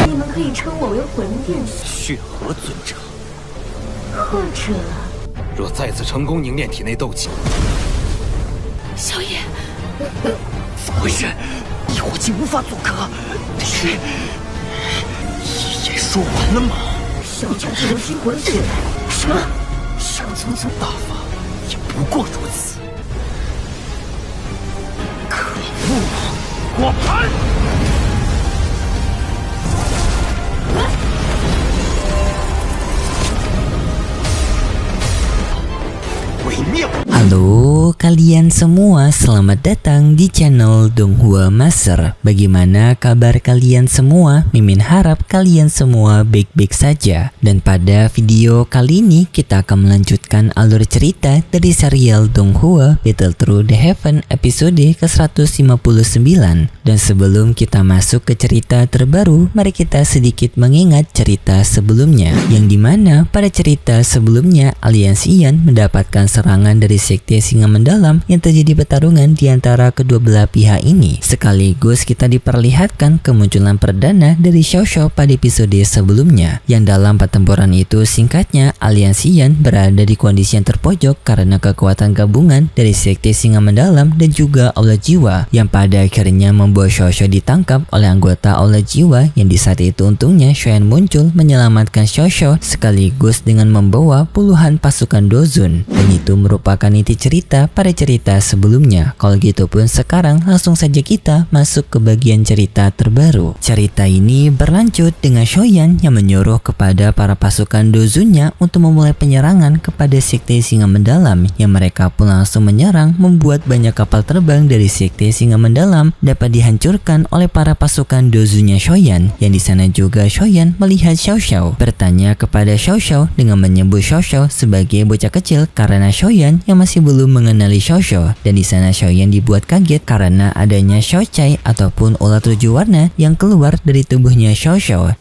你们可以称我为魂殿血河尊者，或者若再次成功凝练体内斗气，小野。怎么回事？异火竟无法阻隔，但是一言说完了吗？小强是流星魂血。什么？上层大法也不过如此。可恶！果盘！毁灭！ Halo kalian semua, selamat datang di channel Donghua Master. Bagaimana kabar kalian semua? Mimin harap kalian semua baik-baik saja. Dan pada video kali ini kita akan melanjutkan alur cerita dari serial Donghua Battle Through the Heaven episode ke-159. Dan sebelum kita masuk ke cerita terbaru, mari kita sedikit mengingat cerita sebelumnya, yang dimana pada cerita sebelumnya Aliansi Yan mendapatkan serangan dari Sekte Singa Mendalam yang terjadi pertarungan di antara kedua belah pihak ini. Sekaligus kita diperlihatkan kemunculan perdana dari Xiao Xiao pada episode sebelumnya, yang dalam pertempuran itu singkatnya Aliansi Yan berada di kondisi yang terpojok karena kekuatan gabungan dari Sekte Singa Mendalam dan juga Aula Jiwa, yang pada akhirnya membuat Xiao Xiao ditangkap oleh anggota Aula Jiwa, yang di saat itu untungnya Xiao Yan muncul menyelamatkan Xiao Xiao sekaligus dengan membawa puluhan pasukan Dozun, dan itu merupakan inti cerita pada cerita sebelumnya. Kalau gitu pun sekarang langsung saja kita masuk ke bagian cerita terbaru. Cerita ini berlanjut dengan Xiao Yan yang menyuruh kepada para pasukan Dozunnya untuk memulai penyerangan kepada Sekte Singa Mendalam, yang mereka pun langsung menyerang membuat banyak kapal terbang dari Sekte Singa Mendalam dapat dihancurkan oleh para pasukan Dozunnya Xiao Yan. Yang di sana juga Xiao Yan melihat Xiao Xiao bertanya kepada Xiao Xiao dengan menyebut Xiao Xiao sebagai bocah kecil karena Xiao Yan yang masih belum mengenali Xiao Xiao. Dan di sana Xiao Yan dibuat kaget karena adanya Xiao Cai ataupun ular 7 warna yang keluar dari tubuhnya Xiao Xiao.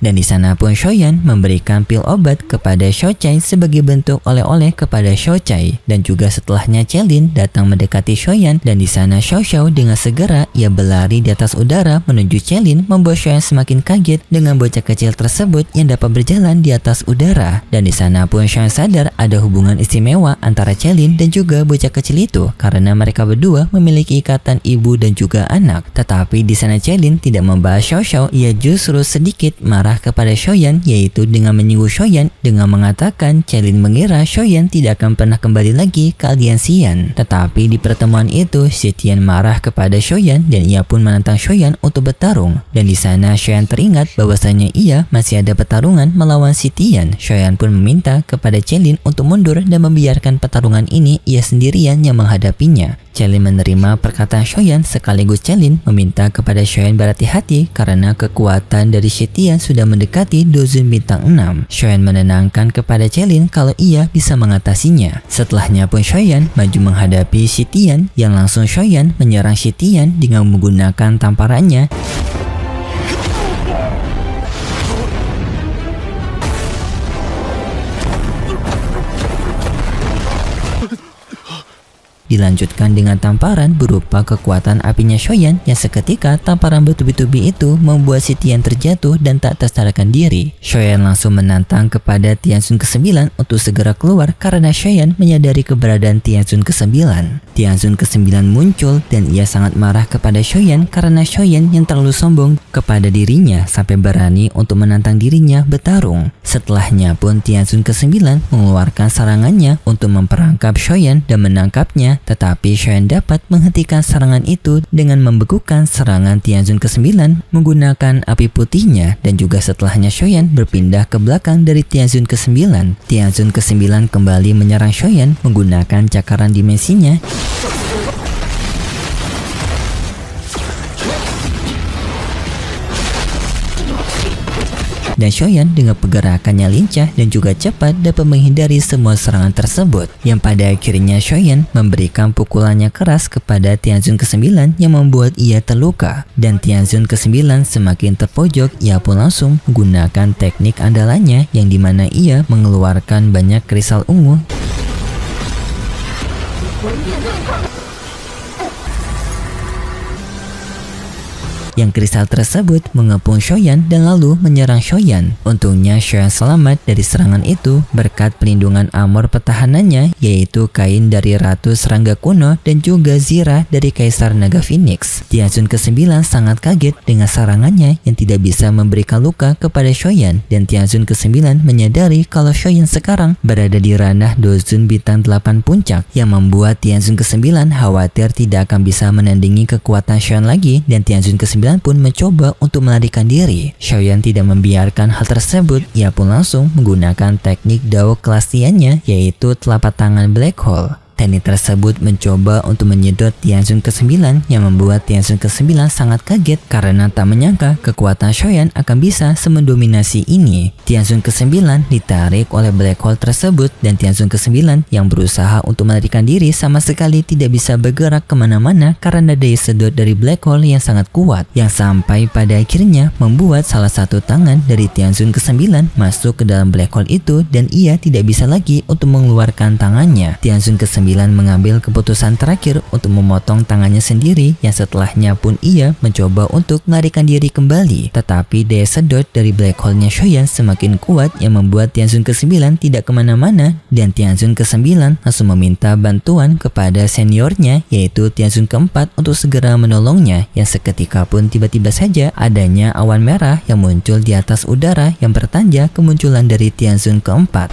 Dan di sana pun Xiao Yan memberikan pil obat kepada Xiao Cai sebagai bentuk oleh-oleh kepada Xiao Cai. Dan juga setelahnya Celin datang mendekati Xiao Yan, dan di sana Xiao Xiao dengan segera ia berlari di atas udara menuju Celin, membuat Xiao Yan semakin kaget dengan bocah kecil tersebut yang dapat berjalan di atas udara. Dan di sana pun Xiao Yan sadar ada hubungan istimewa antara Celin dan juga bocah kecil itu karena mereka berdua memiliki ikatan ibu dan juga anak. Tetapi di sana Celin tidak membahas Xiao Xiao, ia justru sedikit marah kepada Xiao Yan, yaitu dengan menyinggung Xiao Yan dengan mengatakan Celin mengira Xiao Yan tidak akan pernah kembali lagi ke Aliansi Yan. Tetapi di pertemuan itu Si Tian marah kepada Xiao Yan dan ia pun menantang Xiao Yan untuk bertarung. Dan di sana Xiao Yan teringat bahwasanya ia masih ada pertarungan melawan Si Tian. Xiao Yan pun meminta kepada Celin untuk mundur dan membiarkan pertarungan ini ia sendirian yang menghadapinya. Celin menerima perkataan Xiao Yan, sekaligus Celin meminta kepada Xiao Yan berhati-hati karena kekuatan dari Si Tian sudah mendekati Dozun bintang 6. Xiao Yan menenangkan kepada Celin kalau ia bisa mengatasinya. Setelahnya pun Xiao Yan maju menghadapi Si Tian, yang langsung Xiao Yan menyerang Si Tian dengan menggunakan tamparannya. Dilanjutkan dengan tamparan berupa kekuatan apinya Xiao Yan, yang seketika tamparan bertubi-tubi itu membuat Si Tian terjatuh dan tak tersadarkan diri. Xiao Yan langsung menantang kepada Tianzun ke-9 untuk segera keluar karena Xiao Yan menyadari keberadaan Tianzun ke-9. Tianzun ke-9 muncul dan ia sangat marah kepada Xiao Yan karena Xiao Yan yang terlalu sombong kepada dirinya sampai berani untuk menantang dirinya bertarung. Setelahnya pun Tianzun ke-9 mengeluarkan serangannya untuk memperangkap Xiao Yan dan menangkapnya. Tetapi Xiao Yan dapat menghentikan serangan itu dengan membekukan serangan Tianzun ke-9 menggunakan api putihnya, dan juga setelahnya Xiao Yan berpindah ke belakang dari Tianzun ke-9. Tianzun ke-9 kembali menyerang Xiao Yan menggunakan cakaran dimensinya. dan Shoyan dengan pergerakannya lincah dan juga cepat dapat menghindari semua serangan tersebut, yang pada akhirnya Shoyan memberikan pukulannya keras kepada Tianzun ke-9 yang membuat ia terluka, dan Tianzun ke-9 semakin terpojok. Ia pun langsung menggunakan teknik andalannya yang dimana ia mengeluarkan banyak kristal ungu yang kristal tersebut mengepung Shoyan dan lalu menyerang Shoyan. Untungnya Shoyan selamat dari serangan itu berkat pelindungan armor pertahanannya, yaitu kain dari Ratu Serangga Kuno dan juga zirah dari Kaisar Naga Phoenix. Tianzun ke-9 sangat kaget dengan serangannya yang tidak bisa memberikan luka kepada Shoyan, dan Tianzun ke-9 menyadari kalau Shoyan sekarang berada di ranah Dozun Bintang 8 Puncak, yang membuat Tianzun ke-9 khawatir tidak akan bisa menandingi kekuatan Shoyan lagi, dan Tianzun ke-9 pun mencoba untuk melarikan diri. Shoyan tidak membiarkan hal tersebut. Ia pun langsung menggunakan teknik Dao kelas Tiannya, yaitu telapak tangan Black Hole. Teknik tersebut mencoba untuk menyedot Tianzun ke-9 yang membuat Tianzun ke-9 sangat kaget karena tak menyangka kekuatan Shoyan akan bisa semendominasi ini. Tianzun ke-9 ditarik oleh Black Hole tersebut, dan Tianzun ke-9 yang berusaha untuk melarikan diri sama sekali tidak bisa bergerak kemana-mana karena daya sedot dari Black Hole yang sangat kuat, yang sampai pada akhirnya membuat salah satu tangan dari Tianzun ke-9 masuk ke dalam Black Hole itu, dan ia tidak bisa lagi untuk mengeluarkan tangannya. Tianzun ke-9 mengambil keputusan terakhir untuk memotong tangannya sendiri, yang setelahnya pun ia mencoba untuk melarikan diri kembali. Tetapi daya sedot dari Black Hole-nya Shoyan semakin kuat yang membuat Tianzun ke-9 tidak kemana-mana, dan Tianzun ke-9 langsung meminta bantuan kepada seniornya yaitu Tianzun ke-4 untuk segera menolongnya, yang seketika pun tiba-tiba saja adanya awan merah yang muncul di atas udara yang bertanda kemunculan dari Tianzun ke-4.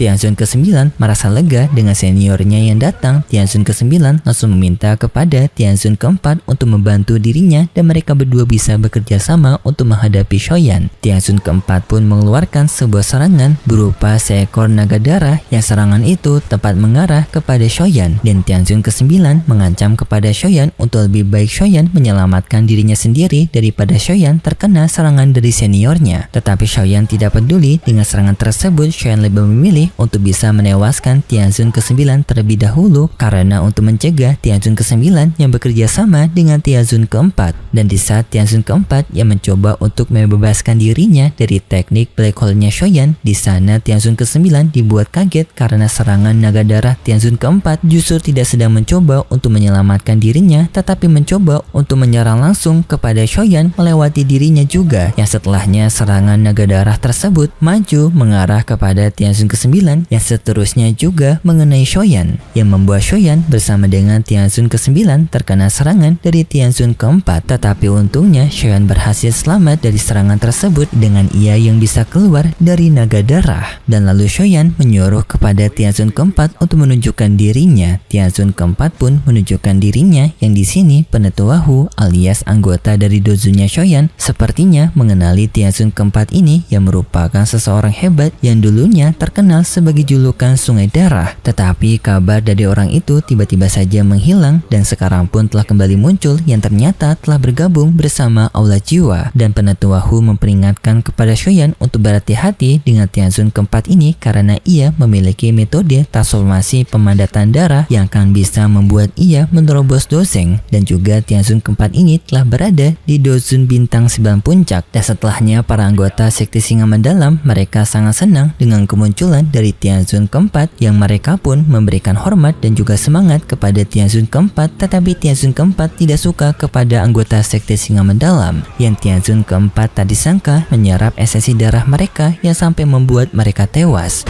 Tianzun ke-9 merasa lega dengan seniornya yang datang. Tianzun ke-9 langsung meminta kepada Tianzun ke-4 untuk membantu dirinya dan mereka berdua bisa bekerja sama untuk menghadapi Shoyan. Tianzun ke-4 pun mengeluarkan sebuah serangan berupa seekor naga darah, yang serangan itu tepat mengarah kepada Shoyan, dan Tianzun ke-9 mengancam kepada Shoyan untuk lebih baik Shoyan menyelamatkan dirinya sendiri daripada Shoyan terkena serangan dari seniornya. Tetapi Shoyan tidak peduli dengan serangan tersebut. Shoyan lebih memilih untuk bisa menewaskan Tianzun ke-9 terlebih dahulu, karena untuk mencegah Tianzun ke-9 yang bekerja sama dengan Tianzun ke-4. Dan di saat Tianzun ke-4 yang mencoba untuk membebaskan dirinya dari teknik Black Hole-nya Shoyan, di sana Tianzun ke-9 dibuat kaget karena serangan naga darah Tianzun ke-4 justru tidak sedang mencoba untuk menyelamatkan dirinya, tetapi mencoba untuk menyerang langsung kepada Shoyan melewati dirinya juga, yang setelahnya serangan naga darah tersebut maju mengarah kepada Tianzun ke-9 yang seterusnya juga mengenai Shoyan, yang membuat Shoyan bersama dengan Tianzun ke-9 terkena serangan dari Tianzun ke-4. Tetapi untungnya Shoyan berhasil selamat dari serangan tersebut dengan ia yang bisa keluar dari naga darah, dan lalu Shoyan menyuruh kepada Tianzun ke-4 untuk menunjukkan dirinya. Tianzun ke-4 pun menunjukkan dirinya, yang di sini Penetua Hu alias anggota dari dozunya Shoyan sepertinya mengenali Tianzun ke-4 ini, yang merupakan seseorang hebat yang dulunya terkenal sebagai julukan Sungai Darah. Tetapi kabar dari orang itu tiba-tiba saja menghilang, dan sekarang pun telah kembali muncul, yang ternyata telah bergabung bersama Aula Jiwa. Dan Penetua Hu memperingatkan kepada Shoyan untuk berhati-hati dengan Tianzun ke-4 ini karena ia memiliki metode transformasi pemandatan darah yang akan bisa membuat ia menerobos doseng. Dan juga Tianzun ke-4 ini telah berada di Dozun Bintang 9 Puncak, dan setelahnya para anggota Sekte Singa Mendalam mereka sangat senang dengan kemunculan dari Tianzun ke-4, yang mereka pun memberikan hormat dan juga semangat kepada Tianzun ke-4. Tetapi Tianzun ke-4 tidak suka kepada anggota Sekte Singa Mendalam, yang Tianzun ke-4 tak disangka menyerap esensi darah mereka yang sampai membuat mereka tewas.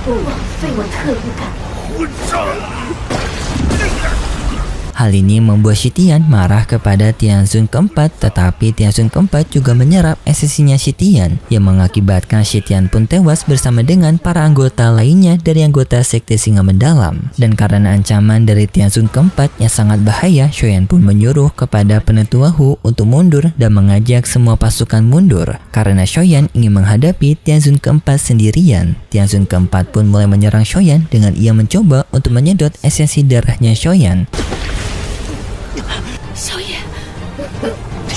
不枉费我特务的。Hal ini membuat Shitian marah kepada Tianzun keempat, tetapi Tianzun keempat juga menyerap esensinya Shitian yang mengakibatkan Shitian pun tewas bersama dengan para anggota lainnya dari anggota sekte Singa Mendalam. Dan karena ancaman dari Tianzun keempat yang sangat bahaya, Shoyan pun menyuruh kepada penetua Hu untuk mundur dan mengajak semua pasukan mundur. Karena Shoyan ingin menghadapi Tianzun keempat sendirian, Tianzun keempat pun mulai menyerang Shoyan dengan ia mencoba untuk menyedot esensi darahnya Shoyan. 小野，一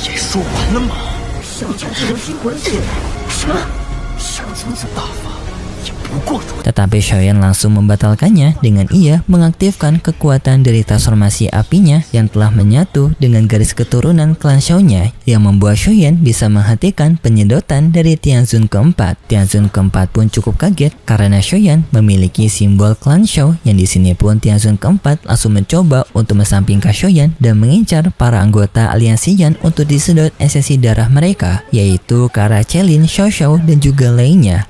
言说完了吗？小强这流星魂是什么？ 上层次大法也不过如此。 Tetapi Shoyan langsung membatalkannya dengan ia mengaktifkan kekuatan dari transformasi apinya yang telah menyatu dengan garis keturunan klan Shao-nya yang membuat Shoyan bisa menghentikan penyedotan dari Tianzun keempat. Tianzun keempat pun cukup kaget karena Shoyan memiliki simbol klan Shao yang di sini pun Tianzun keempat langsung mencoba untuk mensampingkan Shoyan dan mengincar para anggota aliansi Yan untuk disedot esensi darah mereka, yaitu ke arah Celin, Xiao Xiao dan juga lainnya.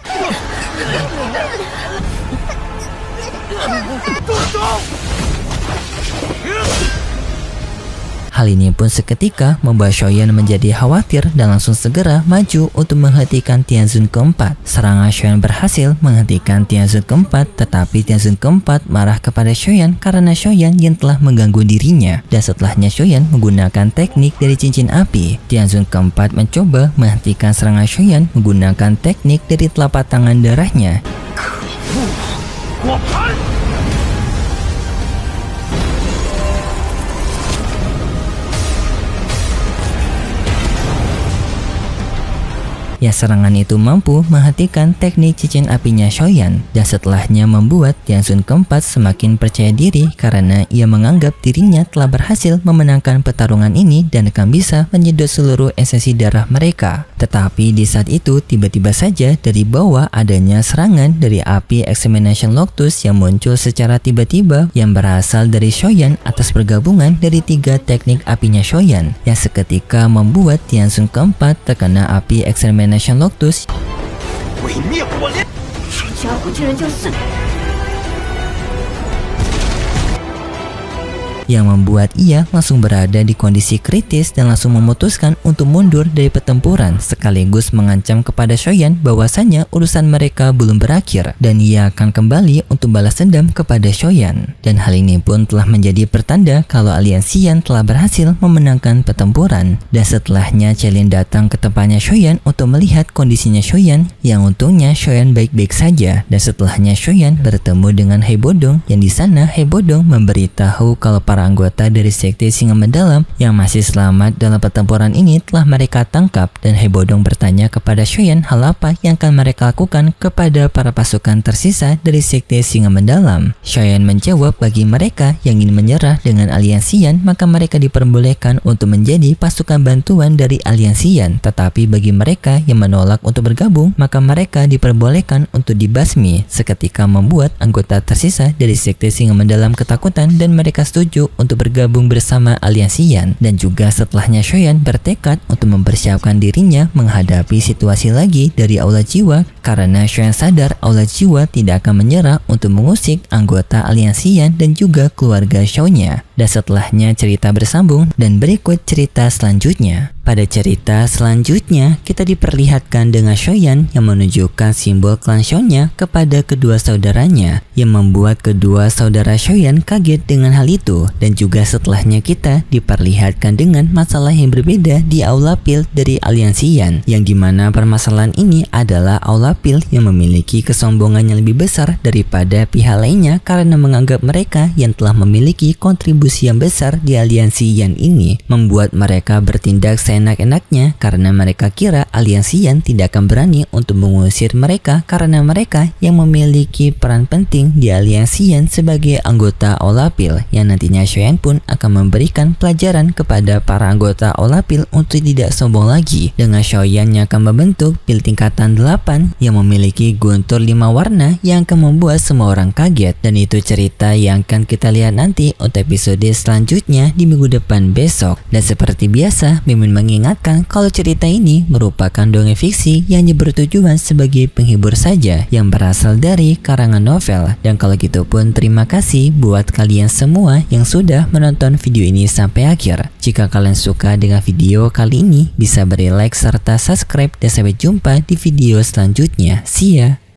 Hal ini pun seketika membuat Shoyan menjadi khawatir dan langsung segera maju untuk menghentikan Tianzun keempat. Serangan Shoyan berhasil menghentikan Tianzun keempat, tetapi Tianzun keempat marah kepada Shoyan karena Shoyan yang telah mengganggu dirinya. Dan setelahnya Shoyan menggunakan teknik dari cincin api. Tianzun keempat mencoba menghentikan serangan Shoyan menggunakan teknik dari telapak tangan darahnya. Ya, serangan itu mampu menghentikan teknik cincin apinya Shoyan, dan setelahnya membuat Tianzun keempat semakin percaya diri karena ia menganggap dirinya telah berhasil memenangkan pertarungan ini dan akan bisa menyedot seluruh esensi darah mereka. Tetapi di saat itu tiba-tiba saja dari bawah adanya serangan dari api Examination Loctus yang muncul secara tiba-tiba yang berasal dari Shoyan atas pergabungan dari 3 teknik apinya Shoyan yang seketika membuat Tianzun keempat terkena api Examination Loctus 毁灭火莲。 这家伙居然就是。 yang membuat ia langsung berada di kondisi kritis dan langsung memutuskan untuk mundur dari pertempuran sekaligus mengancam kepada Shoyan bahwasanya urusan mereka belum berakhir dan ia akan kembali untuk balas dendam kepada Shoyan. Dan hal ini pun telah menjadi pertanda kalau aliansi Yan telah berhasil memenangkan pertempuran. Dan setelahnya Celin datang ke tempatnya Shoyan untuk melihat kondisinya Shoyan yang untungnya Shoyan baik-baik saja. Dan setelahnya Shoyan bertemu dengan Hei Bodong yang di sana Hei Bodong memberitahu kalau para anggota dari sekte Singa Mendalam yang masih selamat dalam pertempuran ini telah mereka tangkap, dan Hei Bodong bertanya kepada Shoyan hal apa yang akan mereka lakukan kepada para pasukan tersisa dari sekte Singa Mendalam. Shoyan menjawab bagi mereka yang ingin menyerah dengan aliansi Yan maka mereka diperbolehkan untuk menjadi pasukan bantuan dari aliansi Yan, tetapi bagi mereka yang menolak untuk bergabung maka mereka diperbolehkan untuk dibasmi. Seketika membuat anggota tersisa dari sekte Singa Mendalam ketakutan dan mereka setuju untuk bergabung bersama aliansi Yan. Dan juga setelahnya Shoyan bertekad untuk mempersiapkan dirinya menghadapi situasi lagi dari Aula Jiwa karena Shoyan sadar Aula Jiwa tidak akan menyerah untuk mengusik anggota aliansi Yan dan juga keluarga Shao-nya. Dan setelahnya cerita bersambung dan berikut cerita selanjutnya. Pada cerita selanjutnya, kita diperlihatkan dengan Shoyan yang menunjukkan simbol klan Shao-nya kepada kedua saudaranya, yang membuat kedua saudara Shoyan kaget dengan hal itu. Dan juga setelahnya kita diperlihatkan dengan masalah yang berbeda di Aula Pil dari aliansi Yan, yang dimana permasalahan ini adalah Aula Pil yang memiliki kesombongan yang lebih besar daripada pihak lainnya karena menganggap mereka yang telah memiliki kontribusi yang besar di aliansi Yan ini, membuat mereka bertindak seenak-enaknya karena mereka kira aliansi Yan tidak akan berani untuk mengusir mereka karena mereka yang memiliki peran penting di aliansi Yan sebagai anggota Aula Pil, yang nantinya Shoyan pun akan memberikan pelajaran kepada para anggota Aula Pil untuk tidak sombong lagi. Dengan Shoyan yang akan membentuk pil tingkatan 8 yang memiliki guntur 5 warna yang akan membuat semua orang kaget. Dan itu cerita yang akan kita lihat nanti untuk episode selanjutnya di minggu depan besok. Dan seperti biasa, Mimin mengingatkan kalau cerita ini merupakan dongeng fiksi yang hanya bertujuan sebagai penghibur saja yang berasal dari karangan novel. Dan kalau gitu pun terima kasih buat kalian semua yang sudah menonton video ini sampai akhir. Jika kalian suka dengan video kali ini, bisa beri like serta subscribe dan sampai jumpa di video selanjutnya. See ya!